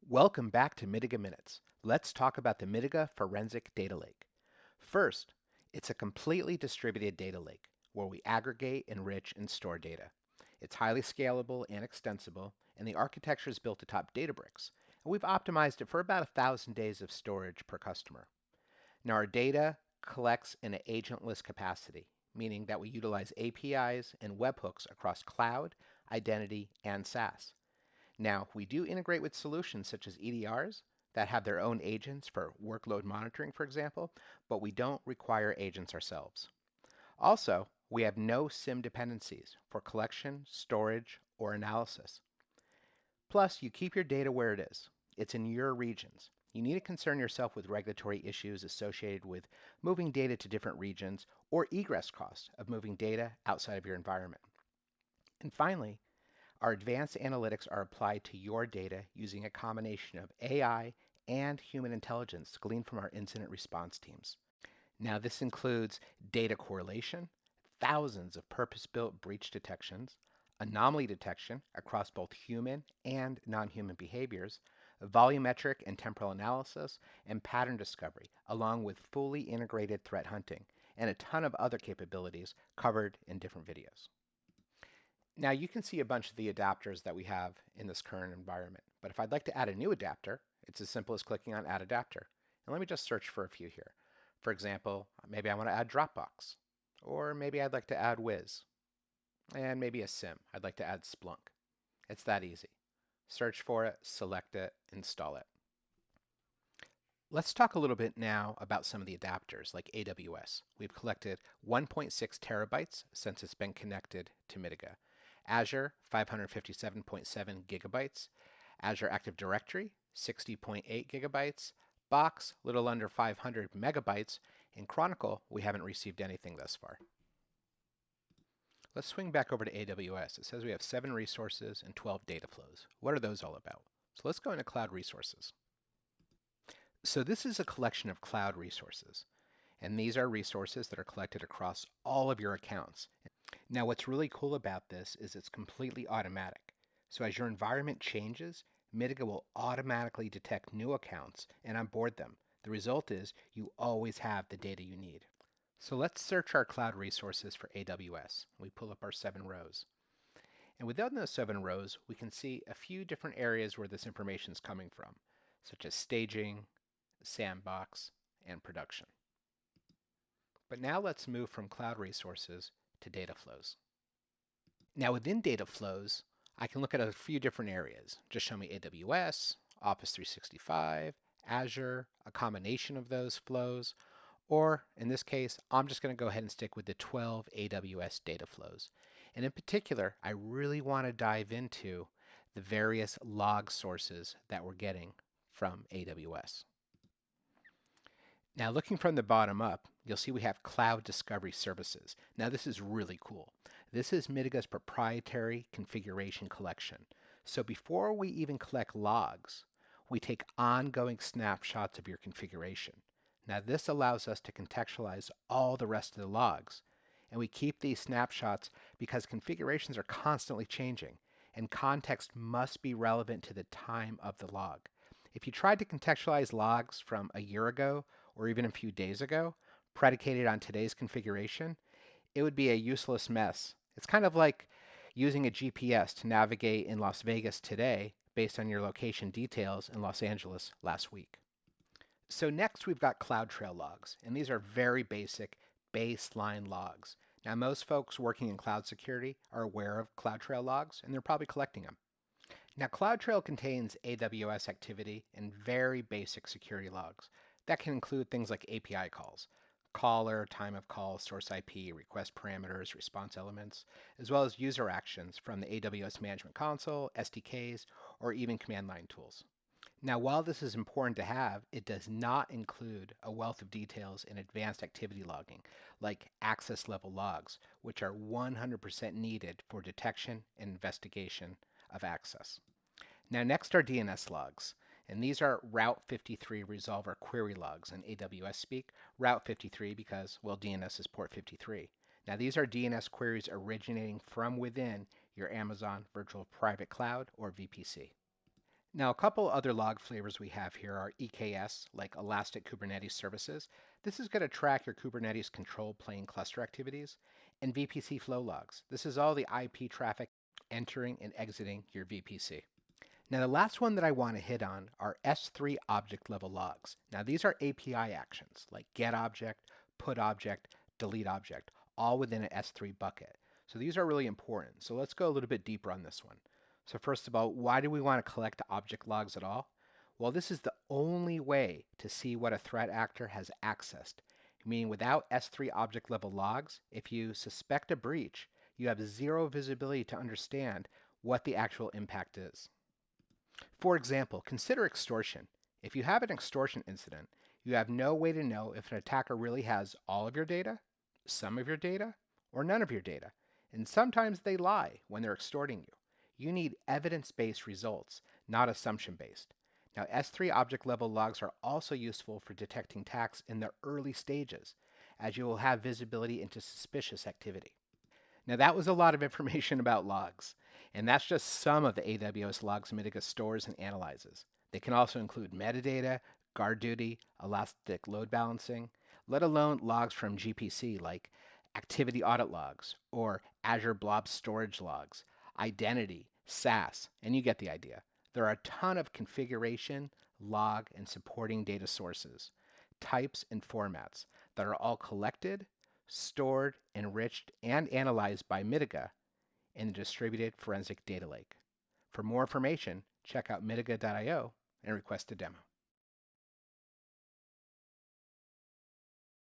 Welcome back to Mitiga Minutes. Let's talk about the Mitiga Forensic Data Lake. First, it's a completely distributed data lake where we aggregate, enrich, and store data. It's highly scalable and extensible, and the architecture is built atop Databricks, and we've optimized it for about 1,000 days of storage per customer. Now, our data collects in an agentless capacity, meaning that we utilize APIs and webhooks across cloud, identity, and SaaS. Now, we do integrate with solutions such as EDRs that have their own agents for workload monitoring, for example, but we don't require agents ourselves. Also, we have no SIEM dependencies for collection, storage, or analysis. Plus, you keep your data where it is. It's in your regions. You need to concern yourself with regulatory issues associated with moving data to different regions or egress costs of moving data outside of your environment. And finally, our advanced analytics are applied to your data using a combination of AI and human intelligence gleaned from our incident response teams. Now, this includes data correlation, thousands of purpose-built breach detections, anomaly detection across both human and non-human behaviors, volumetric and temporal analysis, and pattern discovery, along with fully integrated threat hunting, and a ton of other capabilities covered in different videos. Now you can see a bunch of the adapters that we have in this current environment, but if I'd like to add a new adapter, it's as simple as clicking on Add Adapter. And let me just search for a few here. For example, maybe I want to add Dropbox, or maybe I'd like to add Wiz, and maybe a SIEM. I'd like to add Splunk. It's that easy. Search for it, select it, install it. Let's talk a little bit now about some of the adapters like AWS. We've collected 1.6 terabytes since it's been connected to Mitiga. Azure, 557.7 gigabytes. Azure Active Directory, 60.8 gigabytes. Box, little under 500 megabytes. In Chronicle, we haven't received anything thus far. Let's swing back over to AWS. It says we have 7 resources and 12 data flows. What are those all about? So let's go into Cloud Resources. So this is a collection of cloud resources, and these are resources that are collected across all of your accounts. Now, what's really cool about this is it's completely automatic. So as your environment changes, Mitiga will automatically detect new accounts and onboard them. The result is you always have the data you need. So let's search our cloud resources for AWS. We pull up our 7 rows. And within those 7 rows, we can see a few different areas where this information is coming from, such as staging, sandbox, and production. But now let's move from cloud resources to data flows. Now within data flows, I can look at a few different areas. Just show me AWS, Office 365, Azure, a combination of those flows, or in this case, I'm just going to go ahead and stick with the 12 AWS data flows. And in particular, I really want to dive into the various log sources that we're getting from AWS. Now looking from the bottom up, you'll see we have Cloud Discovery Services. Now this is really cool. This is Mitiga's proprietary configuration collection. So before we even collect logs, we take ongoing snapshots of your configuration. Now this allows us to contextualize all the rest of the logs. And we keep these snapshots because configurations are constantly changing, and context must be relevant to the time of the log. If you tried to contextualize logs from a year ago or even a few days ago, predicated on today's configuration, it would be a useless mess. It's kind of like using a GPS to navigate in Las Vegas today based on your location details in Los Angeles last week. So next we've got CloudTrail logs, and these are very basic baseline logs. Now most folks working in cloud security are aware of CloudTrail logs, and they're probably collecting them. Now CloudTrail contains AWS activity and very basic security logs. That can include things like API calls, caller, time of call, source IP, request parameters, response elements, as well as user actions from the AWS Management Console, SDKs, or even command line tools. Now, while this is important to have, it does not include a wealth of details in advanced activity logging, like access level logs, which are 100% needed for detection and investigation of access. Now next are DNS logs, and these are Route 53 resolver query logs in AWS speak. Route 53 because, well, DNS is port 53. Now these are DNS queries originating from within your Amazon Virtual Private Cloud or VPC. Now, a couple other log flavors we have here are EKS, like Elastic Kubernetes Services. This is going to track your Kubernetes control plane cluster activities, and VPC flow logs. This is all the IP traffic entering and exiting your VPC. Now, the last one that I want to hit on are S3 object level logs. Now, these are API actions like get object, put object, delete object, all within an S3 bucket. So these are really important. So let's go a little bit deeper on this one. So first of all, why do we want to collect object logs at all? Well, this is the only way to see what a threat actor has accessed. Meaning without S3 object level logs, if you suspect a breach, you have zero visibility to understand what the actual impact is. For example, consider extortion. If you have an extortion incident, you have no way to know if an attacker really has all of your data, some of your data, or none of your data. And sometimes they lie when they're extorting you. You need evidence-based results, not assumption-based. Now, S3 object level logs are also useful for detecting attacks in the early stages, as you will have visibility into suspicious activity. Now, that was a lot of information about logs, and that's just some of the AWS logs Mitiga stores and analyzes. They can also include metadata, guard duty, elastic load balancing, let alone logs from GPC like activity audit logs or Azure Blob Storage logs, identity, SaaS, and you get the idea. There are a ton of configuration, log, and supporting data sources, types, and formats that are all collected, stored, enriched, and analyzed by Mitiga in the distributed forensic data lake. For more information, check out mitiga.io and request a demo.